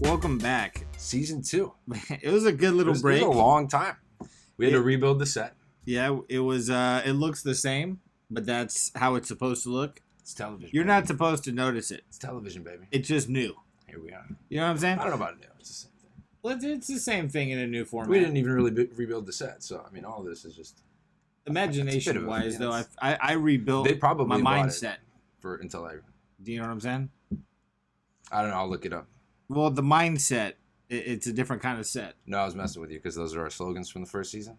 Welcome back. Season 2. It was a good little break. It was a long time. We had to rebuild the set. Yeah, it was. It looks the same, but that's how it's supposed to look. It's television. You're not supposed to notice it. It's television, baby. It's just new. Here we are. You know what I'm saying? I don't know about new. It's the same thing. Well, it's the same thing in a new format. We didn't even really rebuild the set, so I mean, all this is just imagination-wise, though. I rebuilt they probably my bought mindset. until I. Do you know what I'm saying? I don't know. I'll look it up. Well, the mindset, it's a different kind of set. No, I was messing with you because those are our slogans from the first season.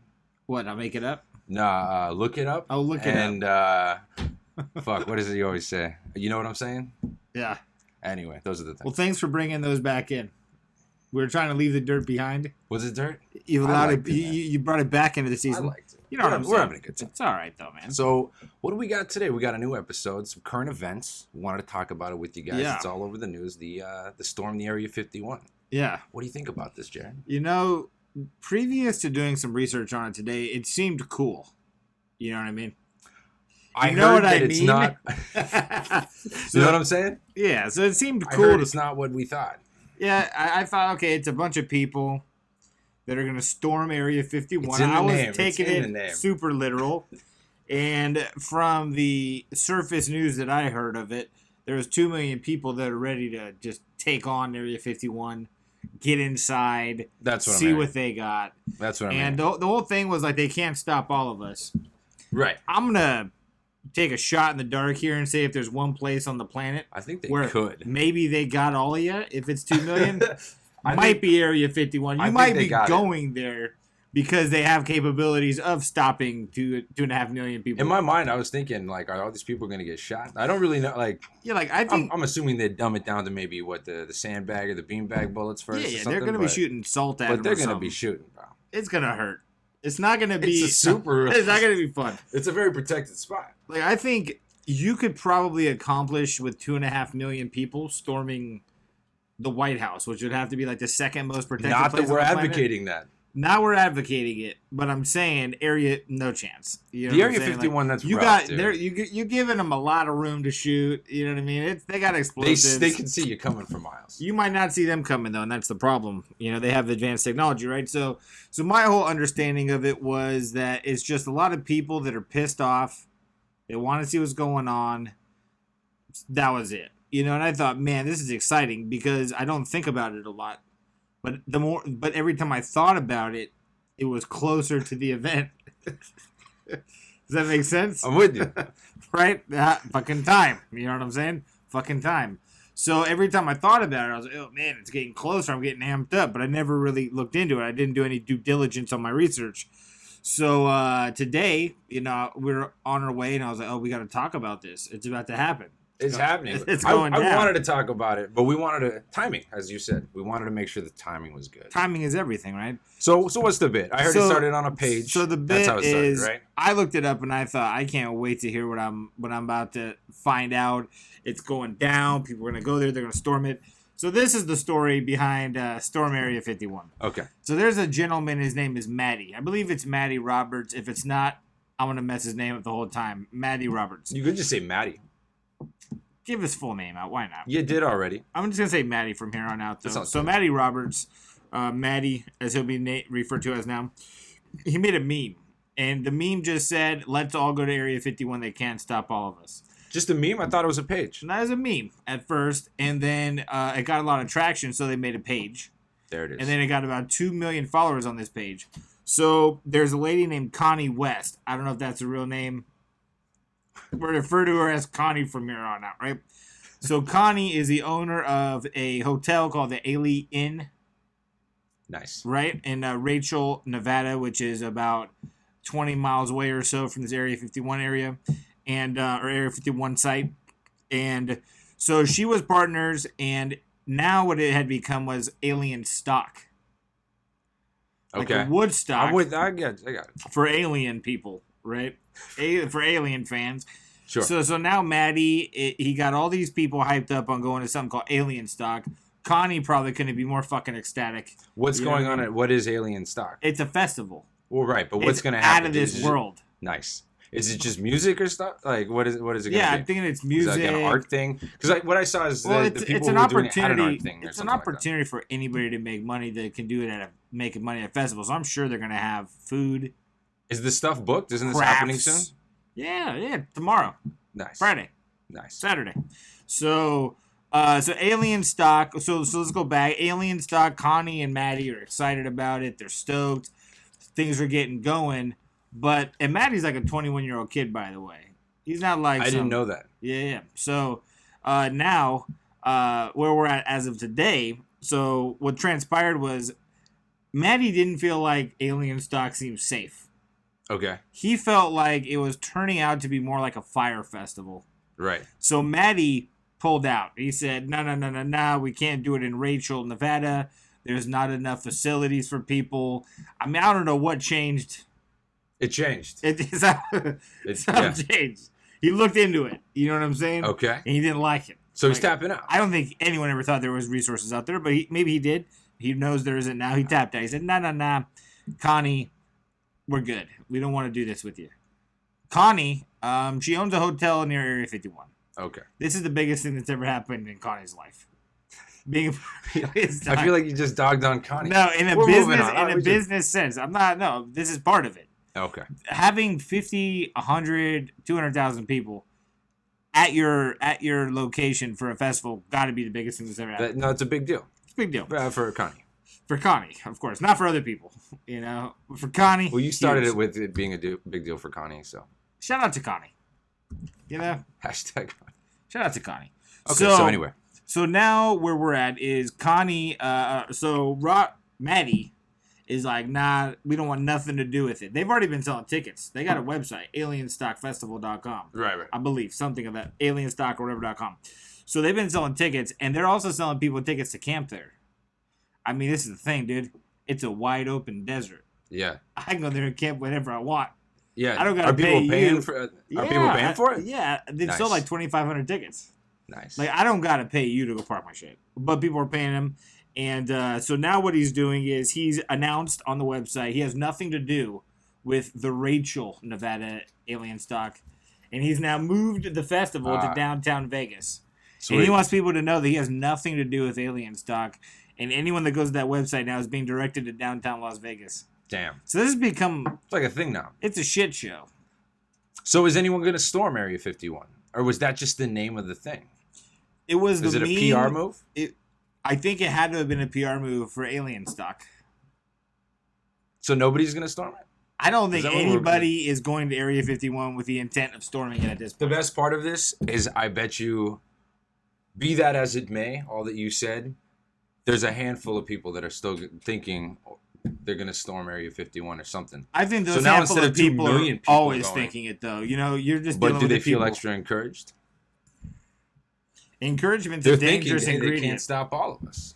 What? I'll make it up? Nah, look it up. Oh, look it up. And, fuck, what is it you always say? You know what I'm saying? Yeah. Anyway, those are the things. Well, thanks for bringing those back in. We were trying to leave the dirt behind. Was it dirt? You allowed it. You brought it back into the season. I liked it. You know what I'm saying? We're having a good time. It's all right, though, man. So, what do we got today? We got a new episode, some current events. We wanted to talk about it with you guys. Yeah. It's all over the news. The storm, the Area 51. Yeah. What do you think about this, Jerid? You know, previous to doing some research on it today, it seemed cool. You know what I mean? I know heard what that I it's mean? not. You know what I'm saying? Yeah, so it seemed I cool. heard it's not what we thought. Yeah, I thought, okay, it's a bunch of people that are going to storm Area 51. It's in the I was name. taking It's in the it name. super literal. And from the surface news that I heard of it, there was 2 million people that are ready to just take on Area 51, get inside, That's what see I'm what they got. That's what I'm And the whole thing was like, they can't stop all of us. Right. I'm going to take a shot in the dark here and say if there's one place on the planet I think they where could. maybe they got all of you, if it's 2 million, might be Area 51. You might be going there because they have capabilities of stopping 2.5 million people. In my mind, I was thinking, like, are all these people going to get shot? I don't really know. Like, Yeah, like I think I'm assuming they dumb it down to maybe what the sandbag or the beanbag bullets first. yeah, or they're something, gonna be shooting salt at them. But they're or going to something. be shooting, bro. It's gonna hurt. It's not gonna be It's a super. It's not gonna be fun. It's a very protected spot. Like I think you could probably accomplish with 2.5 million people storming the White House, which would have to be like the second most protected. Not place that we're on the planet. advocating that. Now we're advocating it, but I'm saying area no chance. You know The what I'm Area saying? 51, Like, that's you rough, got dude. there. You're giving them a lot of room to shoot. You know what I mean? They got explosives. They can see you coming for miles. You might not see them coming though, and that's the problem. You know, they have advanced technology, right? So my whole understanding of it was that it's just a lot of people that are pissed off. They want to see what's going on. That was it. You know, and I thought, man, this is exciting because I don't think about it a lot. But every time I thought about it, it was closer to the event. Does that make sense? I'm with you. Right? Fucking time. You know what I'm saying? Fucking time. So every time I thought about it, I was like, oh man, it's getting closer. I'm getting amped up. But I never really looked into it. I didn't do any due diligence on my research. So today, you know, we're on our way, and I was like, oh, we got to talk about this. It's about to happen. It's happening. It's going I down. wanted to talk about it, but we wanted to timing, as you said. We wanted to make sure the timing was good. Timing is everything, right? So what's the bit? I heard it started on a page. So the bit That's how it started, is, right? I looked it up and I thought I can't wait to hear what I'm about to find out. It's going down. People are gonna go there. They're gonna storm it. So this is the story behind Storm Area 51. Okay. So there's a gentleman. His name is Maddie. I believe it's Maddie Roberts. If it's not, I'm gonna mess his name up the whole time. Maddie Roberts. You could just say Maddie. Give his full name out. Why not? You did already. I'm just gonna say Maddie from here on out, though. sounds So good. Maddie Roberts, Maddie, as he'll be referred to as now, he made a meme, and the meme just said, "Let's all go to Area 51. They can't stop all of us." Just a meme? I thought it was a page. And that was a meme at first, and then it got a lot of traction, so they made a page, There it is. and then it got about 2 million followers on this page. So there's a lady named Connie West. I don't know if that's a real name. We're refer to her as Connie from here on out, right? So Connie is the owner of a hotel called the Alien Inn, Nice. right, in Rachel, Nevada, which is about 20 miles away or so from this Area 51 area, and or Area 51 site. And so she was partners, and now what it had become was alien stock. Like Okay. a Woodstock I got it. for alien people, right? For alien fans. Sure. So now Maddie, he got all these people hyped up on going to something called Alien Stock. Connie probably couldn't be more fucking ecstatic. What's You know going what I on mean? at what is Alien Stock? It's a festival. Well, right, but what's It's going to happen? out of this world. Nice. Is it just music or stuff? Like, what is it going to be? Yeah, I'm thinking it's Is music. it like an art thing? Because like, what I saw is the people it's an who were doing it had an opportunity. art thing or It's an something opportunity for anybody to make money that can do it making money at festivals. I'm sure they're gonna have food. Is this stuff booked? Isn't this crafts. happening soon? Yeah, tomorrow, Nice. Friday, Nice. Saturday. So Alien Stock. So let's go back. Alien Stock. Connie and Maddie are excited about it. They're stoked. Things are getting going. And Maddie's like a 21-year-old kid, by the way. He's not like I didn't know that. Yeah. So now, where we're at as of today, so what transpired was Maddie didn't feel like Alien Stock seemed safe. Okay. He felt like it was turning out to be more like a fire festival. Right. So Maddie pulled out. He said, no, we can't do it in Rachel, Nevada. There's not enough facilities for people. I mean, I don't know what changed. It changed. It's changed. He looked into it. You know what I'm saying? Okay. And he didn't like it. So he's tapping out. I don't think anyone ever thought there was resources out there, but maybe he did. He knows there isn't now. He tapped out. He said, nah. Connie, we're good. We don't want to do this with you. Connie, she owns a hotel near Area 51. Okay. This is the biggest thing that's ever happened in Connie's life. I feel like you just dogged on Connie. No, in a business sense. This is part of it. Okay. Having 50, 100, 200,000 people at your location for a festival got to be the biggest thing that's ever happened. No, it's a big deal. It's a big deal. For Connie. For Connie, of course. Not for other people, you know. For Connie. Well, you started it with it being a big deal for Connie, so. Shout out to Connie. You know? Hashtag Connie. Shout out to Connie. Okay, so anyway. So now where we're at is Connie, Maddie is like, nah, we don't want nothing to do with it. They've already been selling tickets. They got a website, alienstockfestival.com. Right. I believe, something of that, alienstock or whatever.com. So they've been selling tickets, and they're also selling people tickets to camp there. I mean, this is the thing, dude. It's a wide open desert. Yeah. I can go there and camp whenever I want. Yeah. I don't got to pay you. Are people paying for it? Yeah. They've sold like 2,500 tickets. Nice. Like, I don't got to pay you to go park my shit. But people are paying him. And so now what he's doing is he's announced on the website he has nothing to do with the Rachel, Nevada alien stock. And he's now moved the festival to downtown Vegas. Sweet. And he wants people to know that he has nothing to do with alien stock. And anyone that goes to that website now is being directed to downtown Las Vegas. Damn. So this has become... It's like a thing now. It's a shit show. So is anyone going to storm Area 51? Or was that just the name of the thing? It was Is it a PR move? I think it had to have been a PR move for alien stock. So nobody's going to storm it? I don't think anybody is going to Area 51 with the intent of storming it at this point. The best part of this is I bet you, be that as it may, all that you said, there's a handful of people that are still thinking they're going to storm Area 51 or something. I think those handful of people are always thinking it, though. You know, you're just dealing with But do they feel people. extra encouraged? Encouragement's a dangerous ingredient. They can't stop all of us.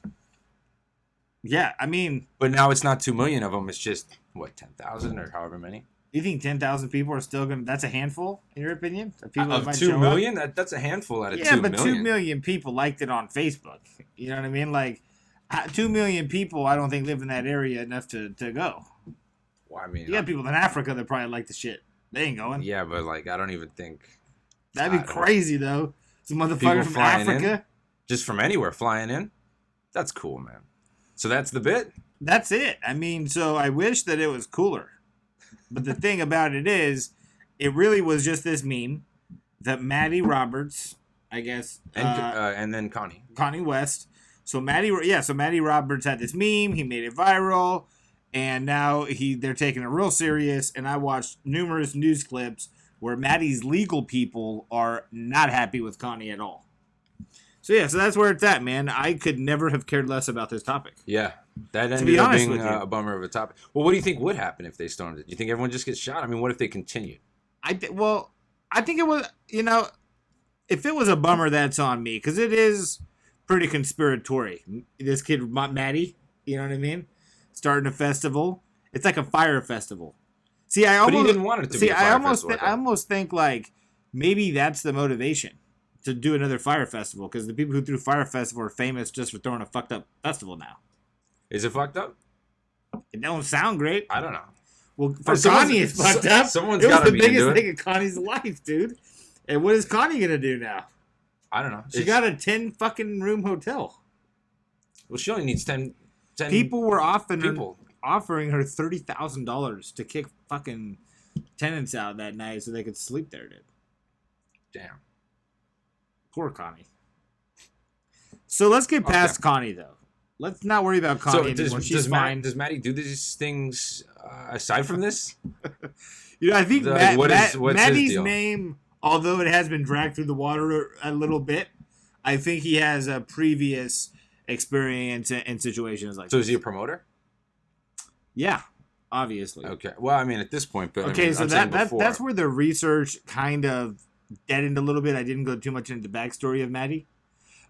Yeah, I mean... But now it's not 2 million of them. It's just, 10,000 or however many? You think 10,000 people are still going to... That's a handful, in your opinion? Of 2 million? That's a handful out of 2 million. Yeah, but 2 million people liked it on Facebook. You know what I mean? Like, 2 million people, I don't think, live in that area enough to go. Well, I mean... You got people in Africa that probably like the shit. They ain't going. Yeah, but, I don't even think... That'd be crazy, though. Some motherfuckers from Africa. Just from anywhere flying in? That's cool, man. So that's the bit? That's it. I mean, so I wish that it was cooler. But the thing about it is, it really was just this meme that Maddie Roberts, I guess. And then Connie. Connie West. So Maddie Roberts had this meme. He made it viral. And now they're taking it real serious. And I watched numerous news clips where Maddie's legal people are not happy with Connie at all. So that's where it's at, man. I could never have cared less about this topic. Yeah, that ended up being a bummer of a topic. Well, what do you think would happen if they stormed it? Do you think everyone just gets shot? I mean, what if they continued? I think it was, if it was a bummer, that's on me. Because it is pretty conspiratory. This kid, Maddie, you know what I mean? Starting a festival. It's like a fire festival. See, but he didn't want it to be a fire festival. I almost think, maybe that's the motivation to do another fire festival, because the people who threw fire festival are famous just for throwing a fucked up festival now. Is it fucked up? It don't sound great. I don't know. Well, for Connie, it's fucked up. Someone's it was got the to be biggest into thing it. in Connie's life, dude. And what is Connie gonna do now? I don't know. She got a 10 fucking room hotel. Well, she only needs 10 People were offering people. her $30,000 to kick fucking tenants out that night so they could sleep there, dude. Damn. Poor Connie. So let's get past Connie, though. Let's not worry about Connie anymore. She's fine. Does Maddie do these things aside from this? I think what's Maddie's his deal? name, although it has been dragged through the water a little bit, I think he has a previous experience in situations like So this. is he a promoter? Yeah, obviously. Okay. Well, I mean, at this point, but Okay, so I'm saying before. that's where the research kind of deadened a little bit. I didn't go too much into the backstory of Maddie,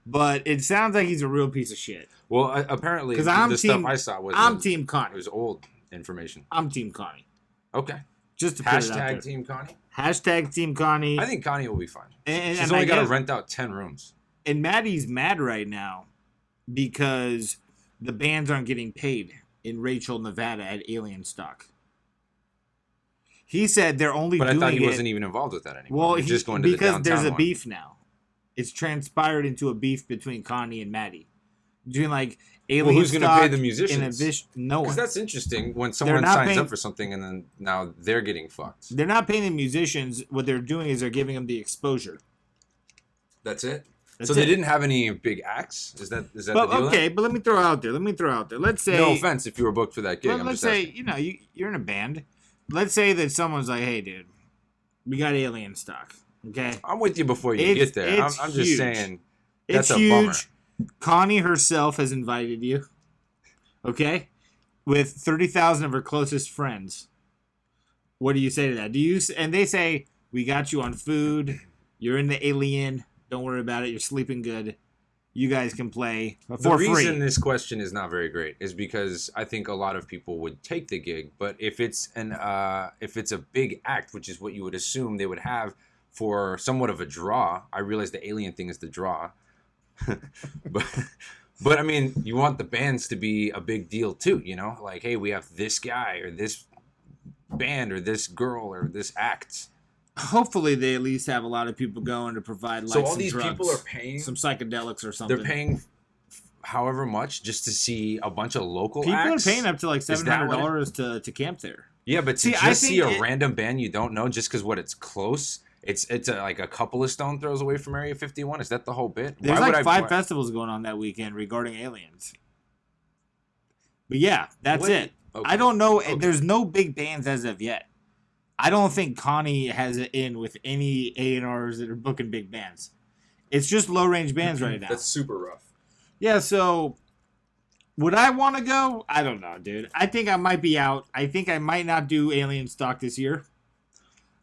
but it sounds like he's a real piece of shit. Well, apparently, Stuff I saw was I'm Team Connie. It was old information. I'm Team Connie. Okay. Just to put it out there. Hashtag Team Connie. Hashtag Team Connie. I think Connie will be fine. And She's only got to rent out 10 rooms. And Maddie's mad right now because the bands aren't getting paid in Rachel, Nevada at Alien Stock. He said they're only But doing I thought he it, wasn't even involved with that anymore. Well, He's just going to because the there's a one. beef now. It's transpired into a beef between Connie and Maddie. Between like Alien who's going to Stock pay the musicians? No one. Because that's interesting when someone signs up for something and then now they're getting fucked. They're not paying the musicians. What they're doing is they're giving them the exposure. That's it? That's so they it. didn't have any big acts? Is that the deal? Okay, but let me throw out there. Let's say... No offense if you were booked for that gig. Let's say, you're in a band. Let's say that someone's like, hey, dude, we got Alien Stock. Okay? I'm with you before you get there. I'm just saying that's it's a huge. bummer. Connie herself has invited you. Okay? With 30,000 of her closest friends. What do you say to that? And they say, we got you on food. You're in the Alien. Don't worry about it. You're sleeping good. You guys can play for free. The reason this question is not very great is because I think a lot of people would take the gig, but if it's a big act, which is what you would assume they would have for somewhat of a draw, I realize the Alien thing is the draw, but I mean, you want the bands to be a big deal too, like, hey, we have this guy or this band or this girl or this act. Hopefully, they at least have a lot of people going to provide So all some these drugs, people are paying some psychedelics or something. They're paying however much just to see a bunch of local people acts. Are paying up to like $700 to camp there. Yeah, but to see a random band you don't know just because it's close, it's like a couple of stone throws away from Area 51. Is that the whole bit? There's five festivals going on that weekend regarding aliens. But yeah, that's it. Okay. I don't know. Okay. There's no big bands as of yet. I don't think Connie has it in with any A&Rs that are booking big bands. It's just low-range bands right now. That's super rough. Yeah, so would I want to go? I don't know, dude. I think I might be out. I think I might not do Alien Stock this year.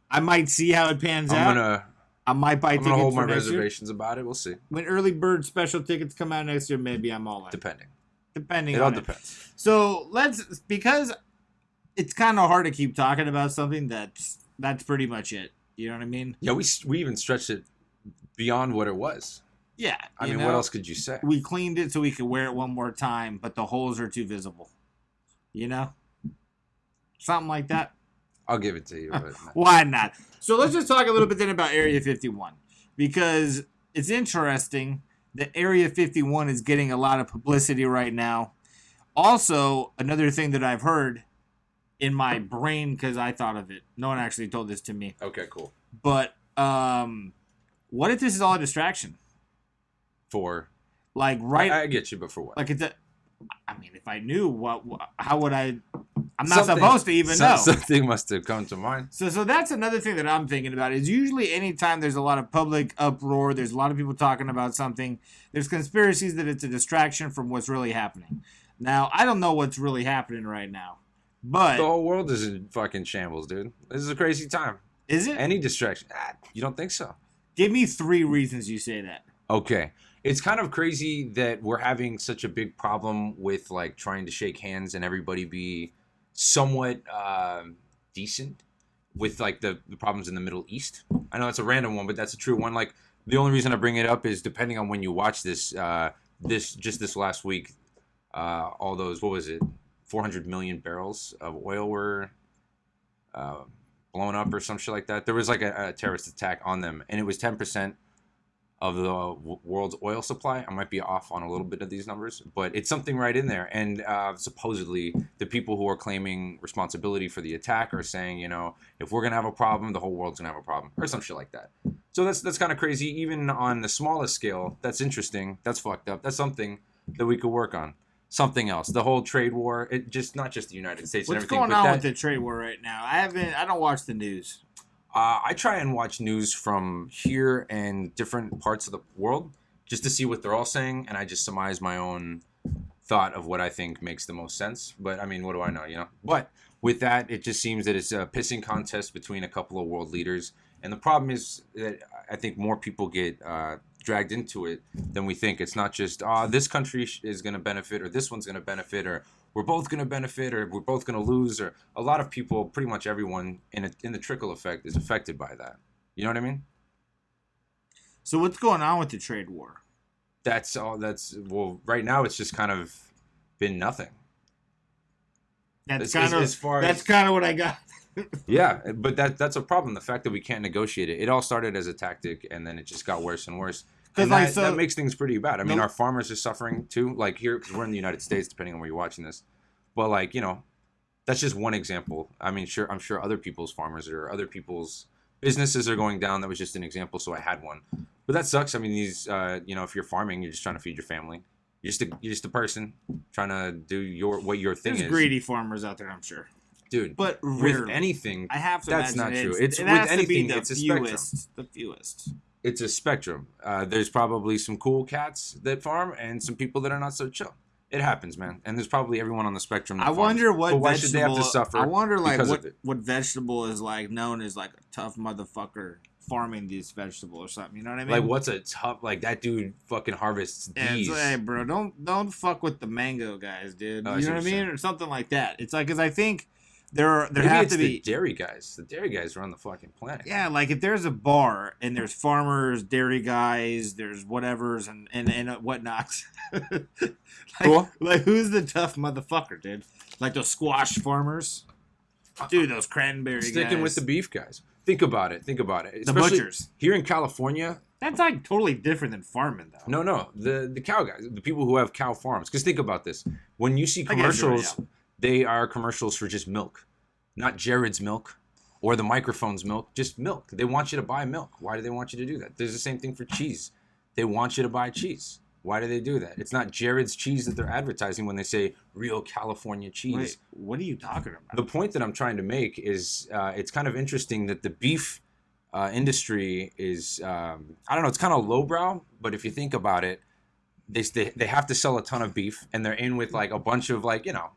I might see how it pans out. I might buy tickets. I'm gonna hold my reservations about it. We'll see. When early bird special tickets come out next year, maybe I'm all in. Depending. It all depends. So because it's kind of hard to keep talking about something that's pretty much it. You know what I mean? Yeah, we even stretched it beyond what it was. Yeah. I mean, what else could you say? We cleaned it so we could wear it one more time, but the holes are too visible. Something like that. I'll give it to you. But why not? So let's just talk a little bit then about Area 51. Because it's interesting that Area 51 is getting a lot of publicity right now. Also, another thing that I've heard in my brain, because I thought of it. No one actually told this to me. Okay, cool. But what if this is all a distraction? For? Like, right... I get you, but for what? Like, if I knew, how would I... I'm not supposed to even know. Something must have come to mind. So that's another thing that I'm thinking about is usually anytime there's a lot of public uproar, there's a lot of people talking about something, there's conspiracies that it's a distraction from what's really happening. Now, I don't know what's really happening right now, but... The whole world is in fucking shambles, dude. This is a crazy time. Is it? Any distraction. You don't think so? Give me 3 reasons you say that. Okay. It's kind of crazy that we're having such a big problem with, like, trying to shake hands and everybody be somewhat decent with, like, the problems in the Middle East. I know it's a random one, but that's a true one. Like, the only reason I bring it up is depending on when you watch this, this last week, all those, what was it, 400 million barrels of oil were blown up or some shit like that. There was like a terrorist attack on them, and it was 10% of the world's oil supply. I might be off on a little bit of these numbers, but it's something right in there. And supposedly the people who are claiming responsibility for the attack are saying, you know, if we're gonna have a problem, the whole world's gonna have a problem, or some shit like that. So that's kind of crazy. Even on the smallest scale, that's interesting. That's fucked up. That's something that we could work on. Something else. The whole trade war. It just not just the United States. What's and everything. going but on that, with the trade war right now? I don't watch the news. I try and watch news from here and different parts of the world just to see what they're all saying, and I just surmise my own thought of what I think makes the most sense. But I mean, what do I know, you know? But with that, it just seems that it's a pissing contest between a couple of world leaders, and the problem is that I think more people get dragged into it than we think. It's not just this country is going to benefit, or this one's going to benefit, or we're both going to benefit, or we're both going to lose, or a lot of people, pretty much everyone in the trickle effect is affected by that. You know what I mean? So what's going on with the trade war? That's all. Well, right now it's just kind of been nothing. That's kind of what I got. Yeah, but that's a problem. The fact that we can't negotiate it. It all started as a tactic, and then it just got worse and worse. And that makes things pretty bad. I mean, our farmers are suffering too. Like here, because we're in the United States, depending on where you're watching this. But like, you know, that's just one example. I mean, I'm sure other people's farmers or other people's businesses are going down. That was just an example, so I had one. But that sucks. I mean, these, you know, if you're farming, you're just trying to feed your family. You're just a person trying to do what your thing is. There's greedy farmers out there, I'm sure. Dude, but with anything, I have to that's not true. It's with anything, it's a spectrum. The fewest. It's a spectrum. There's probably some cool cats that farm and some people that are not so chill. It happens, man. And there's probably everyone on the spectrum that I wonder farms. what but why vegetable, should they have to suffer? I wonder like what vegetable is like known as like a tough motherfucker farming these vegetables or something. You know what I mean? Like what's a tough, like that dude fucking harvests these. Hey, bro, don't fuck with the mango guys, dude. You know what I mean? Or something like that. It's like, because I think there have to be the dairy guys. The dairy guys run the fucking planet. Yeah, like if there's a bar and there's farmers, dairy guys, there's whatevers and whatnots. Cool. Like who's the tough motherfucker, dude? Like those squash farmers, dude. Those cranberry guys. Sticking with the beef guys. Think about it. Especially the butchers here in California. That's like totally different than farming, though. No. The cow guys, the people who have cow farms. Because think about this: when you see commercials, they are commercials for just milk, not Jerid's milk or the microphone's milk. Just milk. They want you to buy milk. Why do they want you to do that? There's the same thing for cheese. They want you to buy cheese. Why do they do that? It's not Jerid's cheese that they're advertising when they say real California cheese. Wait, what are you talking about? The point that I'm trying to make is it's kind of interesting that the beef industry is, I don't know, it's kind of lowbrow, but if you think about it, they have to sell a ton of beef, and they're in with like a bunch of like, you know,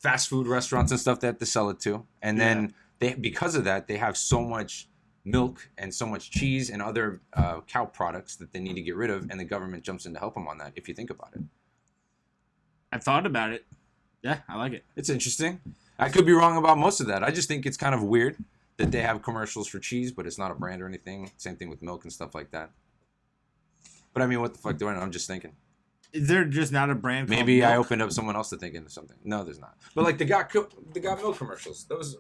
fast food restaurants and stuff they have to sell it to. And then because of that, they have so much milk and so much cheese and other cow products that they need to get rid of, and the government jumps in to help them on that, if you think about it. I've thought about it. Yeah, I like it. It's interesting. I could be wrong about most of that. I just think it's kind of weird that they have commercials for cheese, but it's not a brand or anything. Same thing with milk and stuff like that. But I mean, what the fuck do I know? I'm just thinking. Is there just not a brand? Maybe I opened up someone else to think into something. No, there's not. But like the got milk commercials. Those,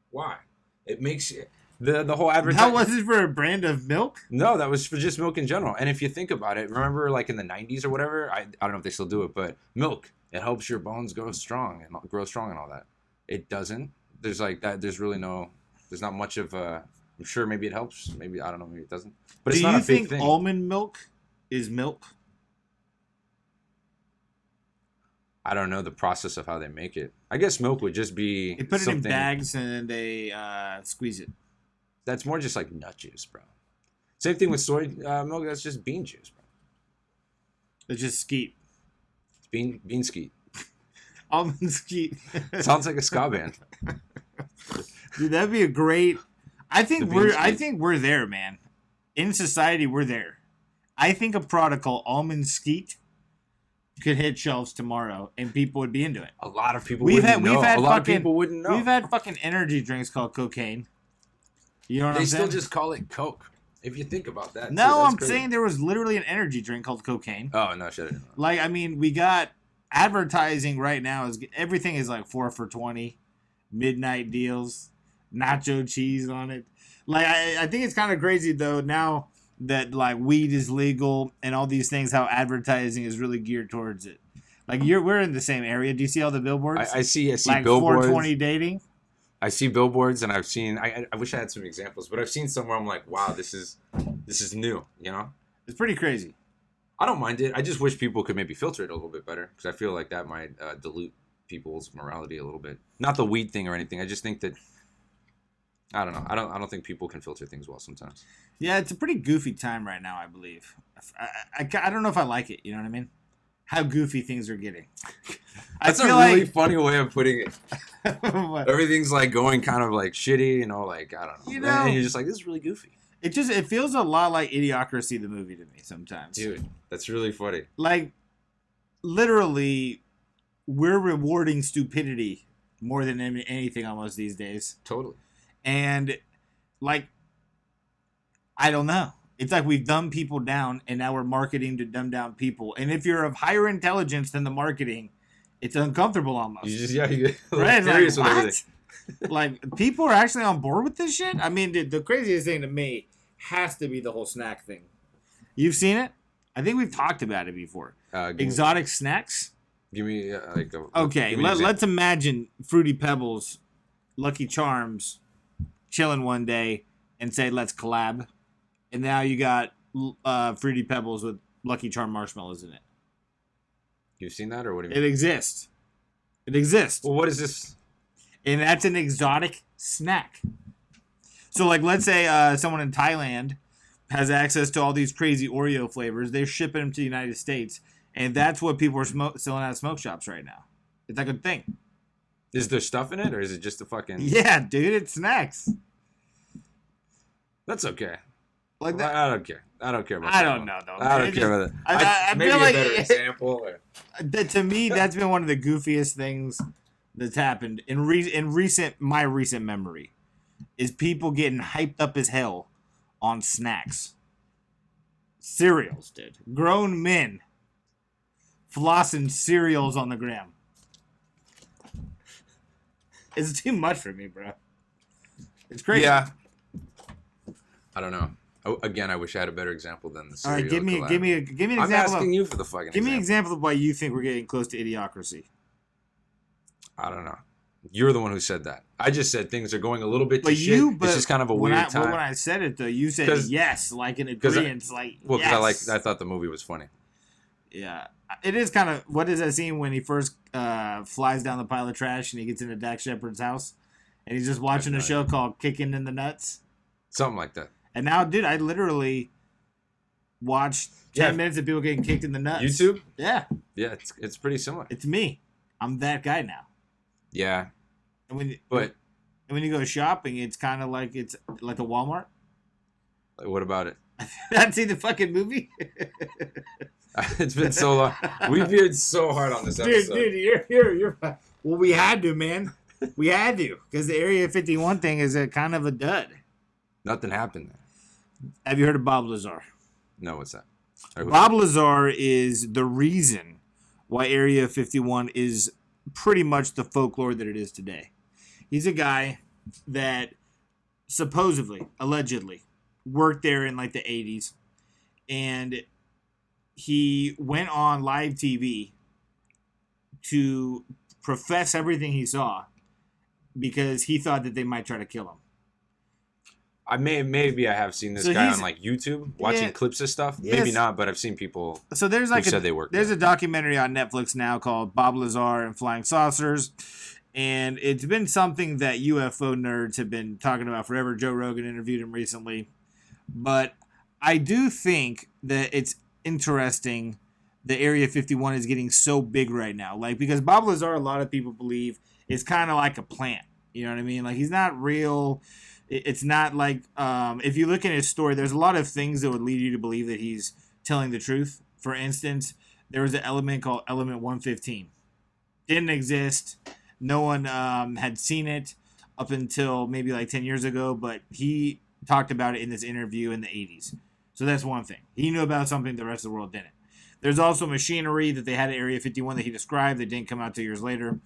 why? It makes the whole advertising. That wasn't for a brand of milk? No, that was for just milk in general. And if you think about it, remember like in the 90s or whatever, I don't know if they still do it, but milk, it helps your bones grow strong and all that. It doesn't. There's like that. There's not much of a, I'm sure maybe it helps. Maybe, I don't know, maybe it doesn't. But it's not a big thing. Do you think almond milk is milk? I don't know the process of how they make it. I guess milk would just be they put it in bags and they squeeze it. That's more just like nut juice, bro. Same thing with soy milk. That's just bean juice, bro. It's just skeet. It's bean skeet. Almond skeet. Sounds like a ska band. Dude, that'd be a great. I think we're there, man. In society, we're there. I think a product called almond skeet could hit shelves tomorrow, and people would be into it. A lot of people wouldn't know. A lot of people wouldn't know. We've had fucking energy drinks called cocaine. You know what I'm saying? They still just call it Coke. If you think about that. No, I'm saying there was literally an energy drink called cocaine. Oh, no, shut it. Like, I mean, we got advertising right now. Everything is like 4 for $20. midnight deals, nacho cheese on it. Like I think it's kind of crazy though now that like weed is legal and all these things, how advertising is really geared towards it. Like we're in the same area. Do you see all the billboards? I see like billboards. 420 dating. I see billboards, and I've seen. I wish I had some examples, but I've seen somewhere I'm like, wow, this is new. You know, It's pretty crazy. I don't mind it. I just wish people could maybe filter it a little bit better, because I feel like that might dilute people's morality a little bit. Not the weed thing or anything. I just think that I don't know. I don't think people can filter things well sometimes. Yeah, it's a pretty goofy time right now, I believe. I don't know if I like it. You know what I mean? How goofy things are getting. That's a really funny way of putting it. Everything's like going kind of like shitty, like I don't know. You know, and you're just like, this is really goofy. It feels a lot like Idiocracy, the movie, to me sometimes. Dude, that's really funny. Like, literally, we're rewarding stupidity more than anything almost these days. Totally. And, like, I don't know. It's like we've dumbed people down, and now we're marketing to dumb down people. And if you're of higher intelligence than the marketing, it's uncomfortable almost. You just, you right? Like, what? Like, people are actually on board with this shit? I mean, the craziest thing to me has to be the whole snack thing. You've seen it? I think we've talked about it before. Exotic snacks? Give me, okay, let's imagine Fruity Pebbles, Lucky Charms, chilling one day and say, let's collab. And now you got Fruity Pebbles with Lucky Charm marshmallows in it. You've seen that, or what do you mean? It exists. It exists. Well, what is this? And that's an exotic snack. So, like, let's say someone in Thailand has access to all these crazy Oreo flavors. They're shipping them to the United States. And that's what people are selling out of smoke shops right now. It's like a thing. Is there stuff in it, or is it just a fucking... Yeah, dude, it's snacks. That's okay. Like that. I don't care. I don't care about I that. don't know, though. I don't care about that. I maybe feel like a better example. To me, that's been one of the goofiest things that's happened in my recent memory. Is people getting hyped up as hell on snacks. Cereals, dude. Grown men flossing cereals on the gram. It's too much for me, bro. It's crazy. Yeah. I don't know. Again, I wish I had a better example than the cereal. All right, give me an example. I'm asking you for the fucking Give me an example of why you think we're getting close to Idiocracy. I don't know. You're the one who said that. I just said things are going a little bit to shit. It's just kind of a weird time. When I said it, though, you said yes, like an agreement. Well, because I thought the movie was funny. Yeah. It is kind of... What is that scene when he first flies down the pile of trash and he gets into Dax Shepard's house? And he's just watching a show called Kicking in the Nuts? Something like that. And now, dude, I literally watched 10 minutes of people getting kicked in the nuts. YouTube? Yeah. Yeah, it's pretty similar. It's me. I'm that guy now. Yeah. And when you go shopping, it's kind of like it's like a Walmart. Like, what about it? Not see the fucking movie? It's been so long. We veered so hard on this episode. Dude, you're well, we had to, man. We had to. Because the Area 51 thing is a kind of a dud. Nothing happened there. Have you heard of Bob Lazar? No, what's that? Bob Lazar is the reason why Area 51 is pretty much the folklore that it is today. He's a guy that supposedly, allegedly, worked there in like the 80s. And he went on live TV to profess everything he saw because he thought that they might try to kill him. Maybe I have seen this guy on like YouTube watching clips of stuff. Yes. Maybe not, but I've seen people. So there's like who said they worked. There's a documentary on Netflix now called Bob Lazar and Flying Saucers, and it's been something that UFO nerds have been talking about forever. Joe Rogan interviewed him recently, but I do think that it's interesting that Area 51 is getting so big right now. Like, because Bob Lazar, a lot of people believe, is kind of like a plant. You know what I mean? Like, he's not real. It's not like, if you look at his story, there's a lot of things that would lead you to believe that he's telling the truth. For instance, there was an element called Element 115. Didn't exist. No one had seen it up until maybe like 10 years ago, but he talked about it in this interview in the 80s. So that's one thing. He knew about something the rest of the world didn't. There's also machinery that they had at Area 51 that he described that didn't come out 2 years later.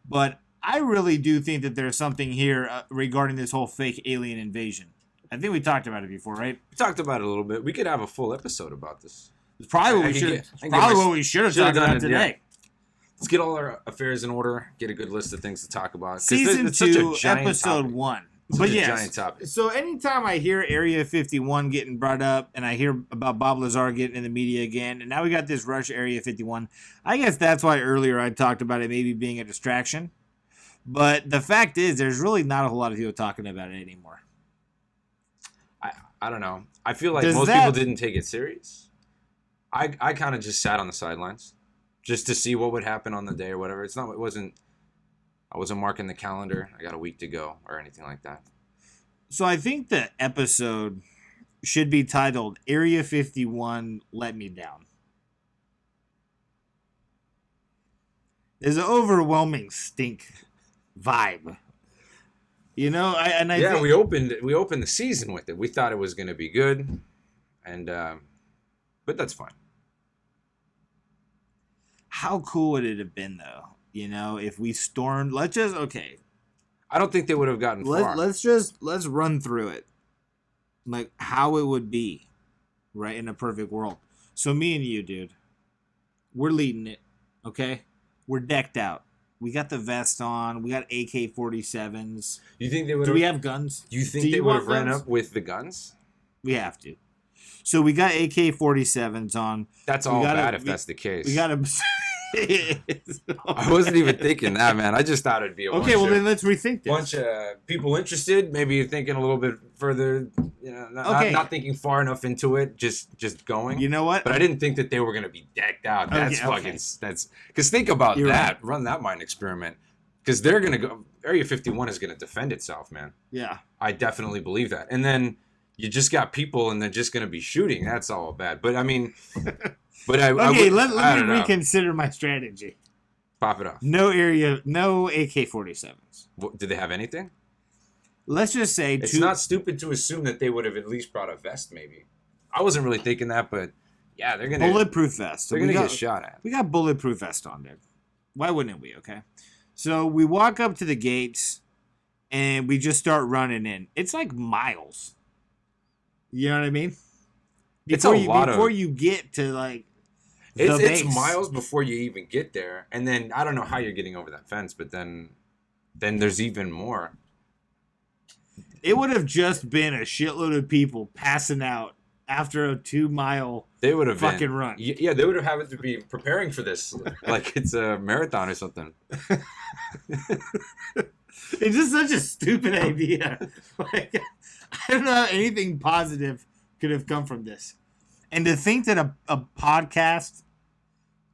But I really do think that there's something here regarding this whole fake alien invasion. I think we talked about it before, right? We talked about it a little bit. We could have a full episode about this. It's probably what we should. Probably what we should have talked about today. Yeah. Let's get all our affairs in order. Get a good list of things to talk about. Season 2, episode 1. But yes, giant topic. So anytime I hear Area 51 getting brought up, and I hear about Bob Lazar getting in the media again, and now we got this rush Area 51, I guess that's why earlier I talked about it maybe being a distraction. But the fact is, there's really not a whole lot of people talking about it anymore. I don't know. I feel like most people didn't take it serious. I kind of just sat on the sidelines just to see what would happen on the day or whatever. I wasn't marking the calendar. I got a week to go or anything like that. So I think the episode should be titled Area 51 Let Me Down. There's an overwhelming stink vibe. You know, I think, we opened the season with it. We thought it was going to be good, and but that's fine. How cool would it have been though? You know, if we stormed, I don't think they would have gotten far. Let's run through it, like how it would be, right, in a perfect world. So me and you, dude, we're leading it. Okay, we're decked out. We got the vest on. We got AK-47s. You think they would? Do we have guns? You think they would have ran up with the guns? We have to. So we got AK-47s on. That's all bad if that's the case. We got to. I wasn't even thinking that, man. I just thought it'd be then let's rethink this. Bunch of people interested. Maybe you're thinking a little bit further. You know, not thinking far enough into it. Just going. You know what? But I didn't think that they were gonna be decked out. That's That's because think about that. Right. Run that mind experiment. Because they're gonna go. Area 51 is gonna defend itself, man. Yeah. I definitely believe that. And then you just got people, and they're just gonna be shooting. That's all bad. But I mean. But let me reconsider my strategy. Pop it off. No AK-47s. Did they have anything? Let's just say it's not stupid to assume that they would have at least brought a vest. Maybe I wasn't really thinking that, but yeah, they're gonna bulletproof vest. They're gonna get shot at. We got bulletproof vest on there. Why wouldn't we? Okay, so we walk up to the gates and we just start running in. It's like miles. You know what I mean? Before you get to like. It's miles before you even get there, and then I don't know how you're getting over that fence, but then there's even more. It would have just been a shitload of people passing out after a 2-mile run. Yeah, they would have had to be preparing for this like it's a marathon or something. It's just such a stupid idea. Like, I don't know how anything positive could have come from this. And to think that a podcast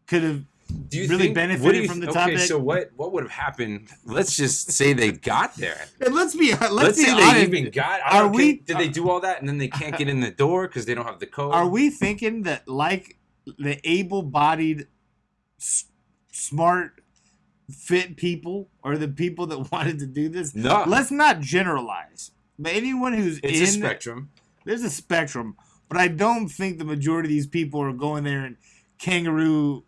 could have really benefited from the topic. Okay, so what would have happened? Let's just say they got there. And let's say honest. They even got. Did they do all that and then they can't get in the door because they don't have the code? Are we thinking that like the able-bodied, smart, fit people are the people that wanted to do this? No. Let's not generalize. But anyone who's it's a spectrum. There's a spectrum. But I don't think the majority of these people are going there in kangaroo,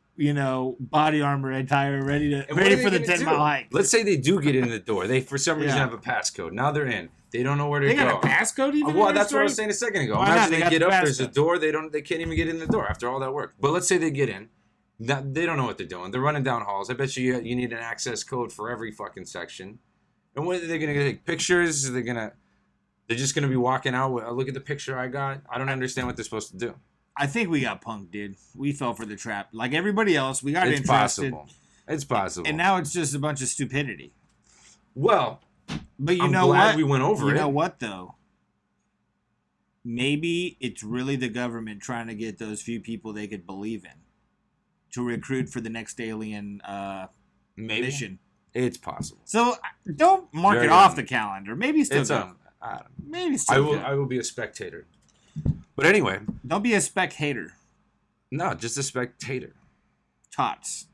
body armor attire, ready for the 10-mile hike. Let's say they do get in the door. They, for some reason, have a passcode. Now they're in. They don't know where to go. They got a passcode even? Well, that's what I was saying a second ago. Imagine they get up, there's a door, they can't even get in the door after all that work. But let's say they get in. They don't know what they're doing. They're running down halls. I bet you need an access code for every fucking section. And what are they going to take pictures? They're just going to be walking out with, look at the picture I got. I don't understand what they're supposed to do. I think we got punked, dude. We fell for the trap. Like everybody else, we got interested. It's possible. And now it's just a bunch of stupidity. Well, but I'm glad we went over it. You know what, though? Maybe it's really the government trying to get those few people they could believe in to recruit for the next alien mission. It's possible. So don't mark it off the calendar. Maybe still go. Maybe still I will be a spectator. But anyway. Don't be a spectator. No, just a spectator. Tots.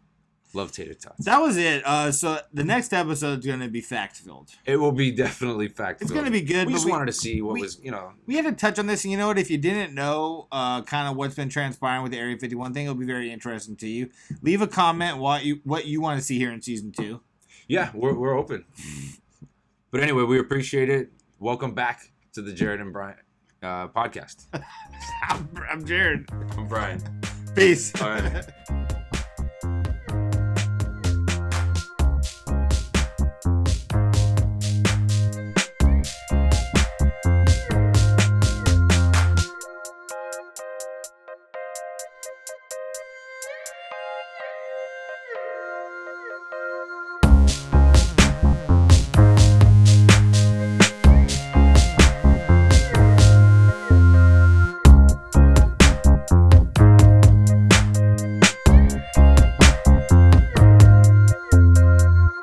Love tater tots. That was it. So the next episode is going to be fact-filled. It will be definitely fact-filled. It's going to be good. We just wanted to see what was, We had to touch on this. And you know what? If you didn't know kind of what's been transpiring with the Area 51 thing, it'll be very interesting to you. Leave a comment what you want to see here in Season 2. Yeah, we're open. But anyway, we appreciate it. Welcome back to the Jerid and Brian podcast. I'm Jerid. I'm Brian. Peace. All right.